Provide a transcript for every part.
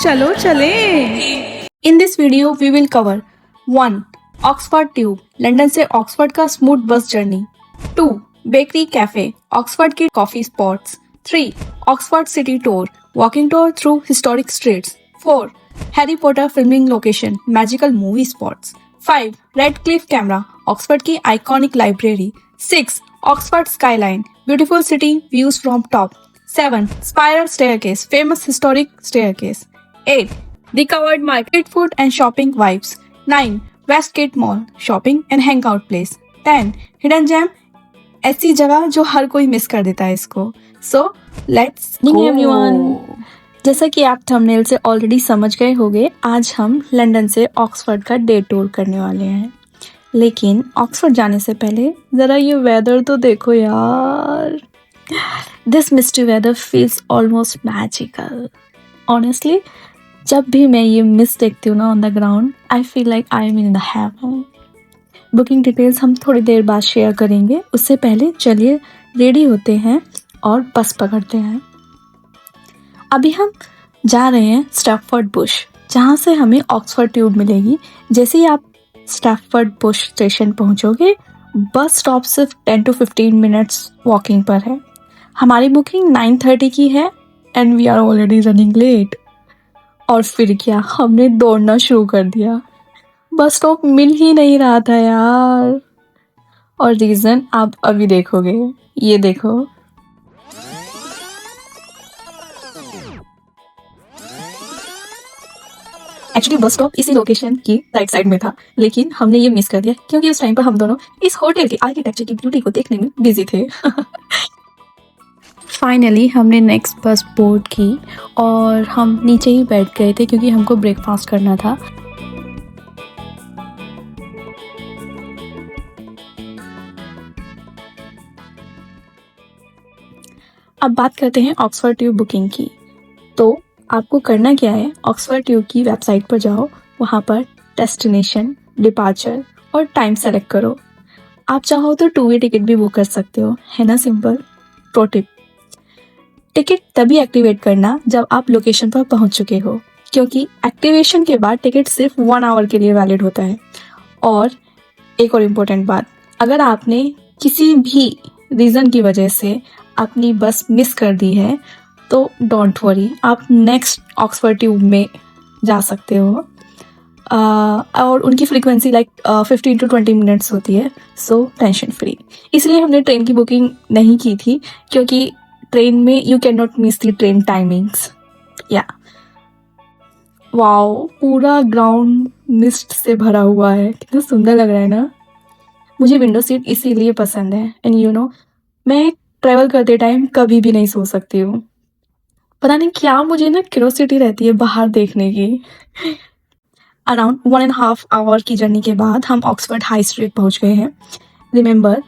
चलो चले। In this video we will cover 1. Oxford tube, London से ऑक्सफोर्ड का smooth bus journey. 2. Bakery cafe, Oxford के coffee spots. 3. Oxford city tour, walking tour through historic streets. 4. Harry Potter filming location, magical movie spots. 5. Radcliffe Camera, Oxford की iconic library. 6. Oxford skyline, beautiful city views from top. 7. Spiral Staircase, famous historic staircase. 8. The Covered Market, food and shopping vibes. 9. Westgate Mall, shopping and hangout place. 10. Hidden Gem, ऐसी जगह जो हर कोई miss कर देता है इसको. So, let's go. everyone. जैसा कि आप थंबनेल से ऑलरेडी समझ गए होंगे, आज हम लंदन से ऑक्सफोर्ड का डे टूर करने वाले हैं। लेकिन ऑक्सफोर्ड जाने से पहले ज़रा ये वेदर तो देखो यार। This misty weather feels almost magical. Honestly, जब भी मैं ये मिस्ट देखती हूँ ना on the ground, I feel like I am in the haven. Booking details हम थोड़ी देर बाद शेयर करेंगे, उससे पहले चलिए रेडी होते हैं और बस पकड़ते हैं। अभी हम जा रहे हैं स्टैफर्ड बुश, जहाँ से हमें ऑक्सफोर्ड ट्यूब मिलेगी। जैसे ही आप Stafford Bush station पहुँचोगे, bus stop सिर्फ 10 to 15 मिनट्स वॉकिंग पर है। हमारी बुकिंग 9:30 की है and we are already running late. और फिर क्या, हमने दौड़ना शुरू कर दिया। बस स्टॉप मिल ही नहीं रहा था यार। और रीज़न आप अभी देखोगे, ये देखो। एक्चुअली बस स्टॉप इसी लोकेशन की राइट साइड में था, लेकिन हमने ये मिस कर दिया क्योंकि उस टाइम पर हम दोनों इस होटल के आर्किटेक्चर की ब्यूटी को देखने में बिजी थे। फाइनली हमने नेक्स्ट बस बोर्ड की और हम नीचे ही बैठ गए थे क्योंकि हमको ब्रेकफास्ट करना था। अब बात करते हैं ऑक्सफोर्ड ट्यूब बुकिंग की। तो आपको करना क्या है, ऑक्सफोर्ड ट्यूब की वेबसाइट पर जाओ, वहाँ पर डेस्टिनेशन, डिपार्चर और टाइम सेलेक्ट करो। आप चाहो तो 2-वे टिकट भी बुक कर सकते हो, है ना सिंपल। प्रो टिप, टिकट तभी एक्टिवेट करना जब आप लोकेशन पर पहुंच चुके हो, क्योंकि एक्टिवेशन के बाद टिकट सिर्फ 1 आवर के लिए वैलिड होता है। और एक और इम्पोर्टेंट बात, अगर आपने किसी भी रीज़न की वजह से अपनी बस मिस कर दी है तो डोंट वरी, आप नेक्स्ट ऑक्सफोर्ड ट्यूब में जा सकते हो। और उनकी फ्रीक्वेंसी लाइक 15 to 20 मिनट्स होती है, सो टेंशन फ्री। इसलिए हमने ट्रेन की बुकिंग नहीं की थी, क्योंकि ट्रेन में you can not miss the train timings. या वाओ, पूरा ग्राउंड मिस्ट से भरा हुआ है, कितना सुंदर लग रहा है ना। मुझे विंडो सीट इसीलिए पसंद है। एंड यू नो, मैं ट्रैवल करते टाइम कभी भी नहीं सो सकती हूँ। पता नहीं क्या मुझे ना क्यूरोसिटी रहती है बाहर देखने की। अराउंड 1.5 आवर की जर्नी के बाद हम ऑक्सफोर्ड हाई स्ट्रीट पहुँच गए हैं। रिमेंबर,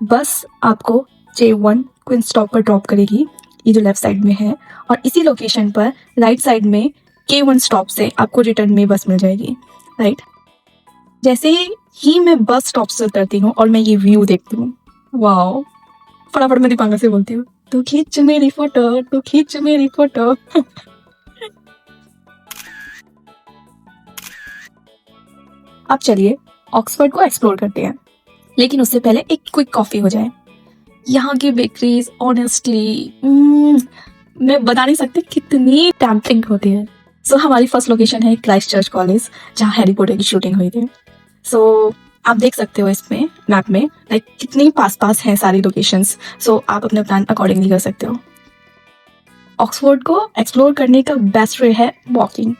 बस आपको J1 क्वीन स्टॉप पर ड्रॉप करेगी, ये जो लेफ्ट साइड में है, और इसी लोकेशन पर राइट साइड में K1 स्टॉप से आपको रिटर्न में बस मिल जाएगी, राइट। जैसे ही मैं बस स्टॉप से उतरती हूँ और मैं ये व्यू देखती हूँ, वाओ, फटाफट मैं दीपांकर से बोलती हूँ, तू खींच मेरी फोटो, तू खींच मेरी फोटो। अब चलिए ऑक्सफोर्ड को एक्सप्लोर करते हैं, लेकिन उससे पहले एक क्विक कॉफी हो जाए। यहाँ की बेकरीज ऑनेस्टली मैं बता नहीं सकती कितनी टेम्पटिंग होती है। सो हमारी फर्स्ट लोकेशन है क्राइस्ट चर्च कॉलेज, जहाँ हैरी पॉटर की शूटिंग हुई थी। सो आप देख सकते हो इसमें मैप में लाइक कितनी पास पास हैं सारी लोकेशंस। सो आप अपने प्लान अकॉर्डिंगली कर सकते हो। ऑक्सफोर्ड को एक्सप्लोर करने का बेस्ट वे है walking.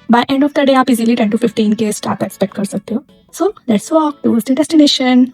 By end of the day आप इजीली 10 to 15 के स्टेप एक्सपेक्ट कर सकते हो। So let's walk towards the destination.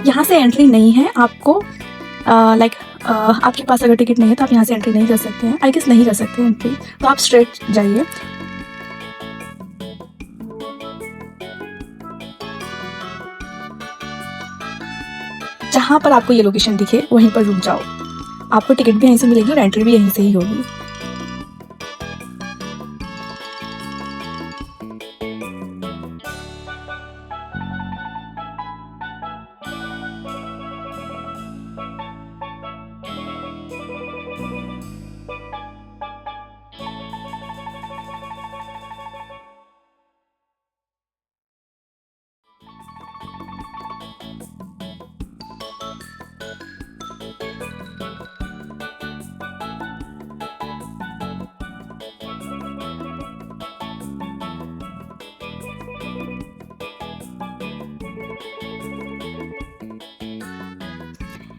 यहाँ से एंट्री नहीं है आपको, आपके पास अगर टिकट नहीं है तो आप यहाँ से एंट्री नहीं कर सकते हैं। आई गेस नहीं कर सकते एंट्री, तो आप स्ट्रेट जाइए। जहाँ पर आपको ये लोकेशन दिखे वहीं पर रुक जाओ। आपको टिकट भी यहीं से मिलेगी और एंट्री भी यहीं से ही होगी।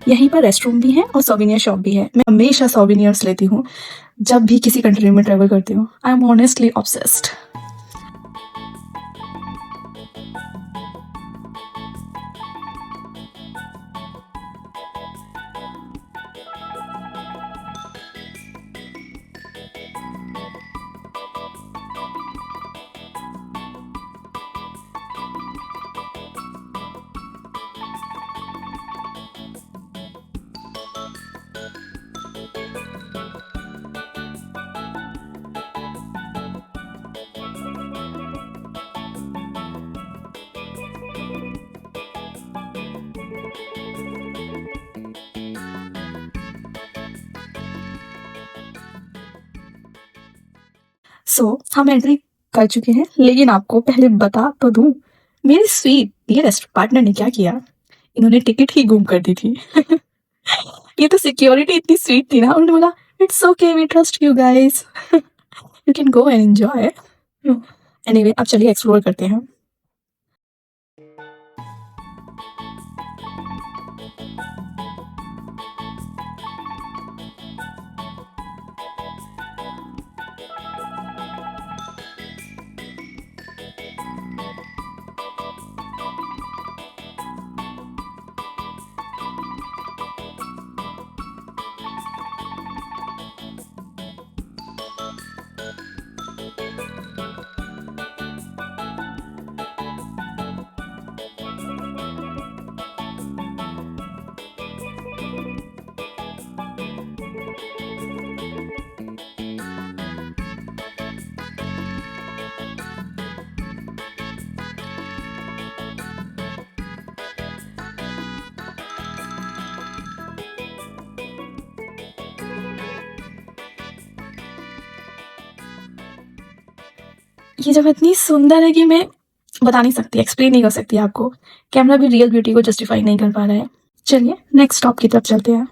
यहीं पर रेस्टरूम भी है और सोवेनियर शॉप भी है। मैं हमेशा सोवेनियर्स लेती हूँ जब भी किसी कंट्री में ट्रैवल करती हूँ। I am honestly obsessed. हम एंट्री कर चुके हैं, लेकिन आपको पहले बता तो दूं, मेरे स्वीट डियरेस्ट पार्टनर ने क्या किया, इन्होंने टिकट ही गुम कर दी थी। ये तो सिक्योरिटी इतनी स्वीट थी ना, उन्होंने बोला it's okay, we trust you guys, you can go and enjoy. Anyway, अब चलिए एक्सप्लोर करते हैं। ये जगह इतनी सुंदर है कि मैं बता नहीं सकती, एक्सप्लेन नहीं कर सकती आपको। कैमरा भी रियल ब्यूटी को जस्टिफाई नहीं कर पा रहा है। चलिए नेक्स्ट स्टॉप की तरफ चलते हैं।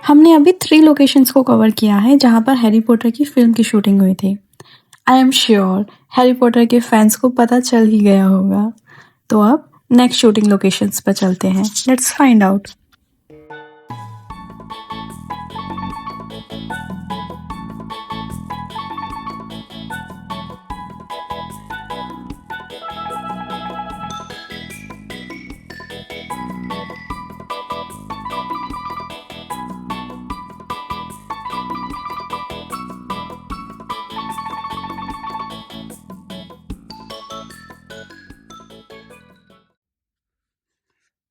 हमने अभी 3 लोकेशंस को कवर किया है जहाँ पर हैरी पॉटर की फिल्म की शूटिंग हुई थी। I am sure Harry Potter के फैंस को पता चल ही गया होगा। तो अब नेक्स्ट शूटिंग लोकेशंस पर चलते हैं, लेट्स फाइंड आउट।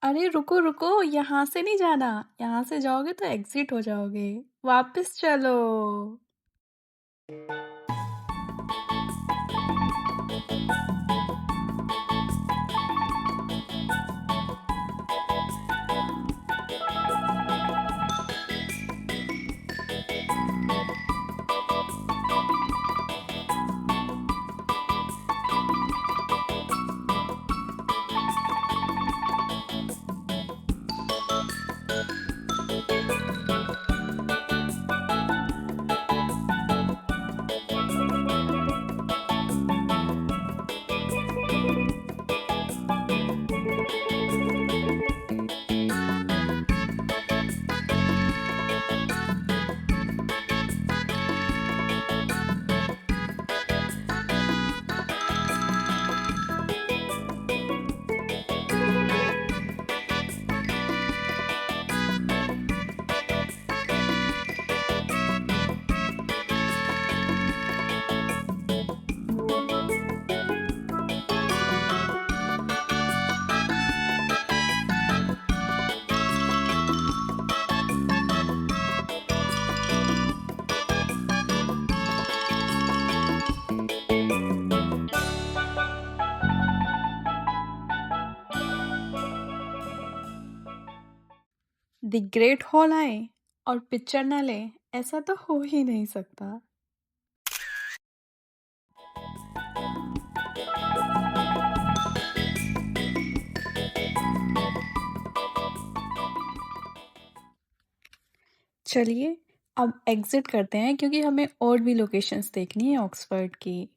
अरे रुको रुको, यहाँ से नहीं जाना, यहाँ से जाओगे तो एग्जिट हो जाओगे, वापस चलो। द ग्रेट हॉल आए और पिक्चर ना ले, ऐसा तो हो ही नहीं सकता। चलिए अब एग्जिट करते हैं क्योंकि हमें और भी लोकेशंस देखनी है ऑक्सफोर्ड की।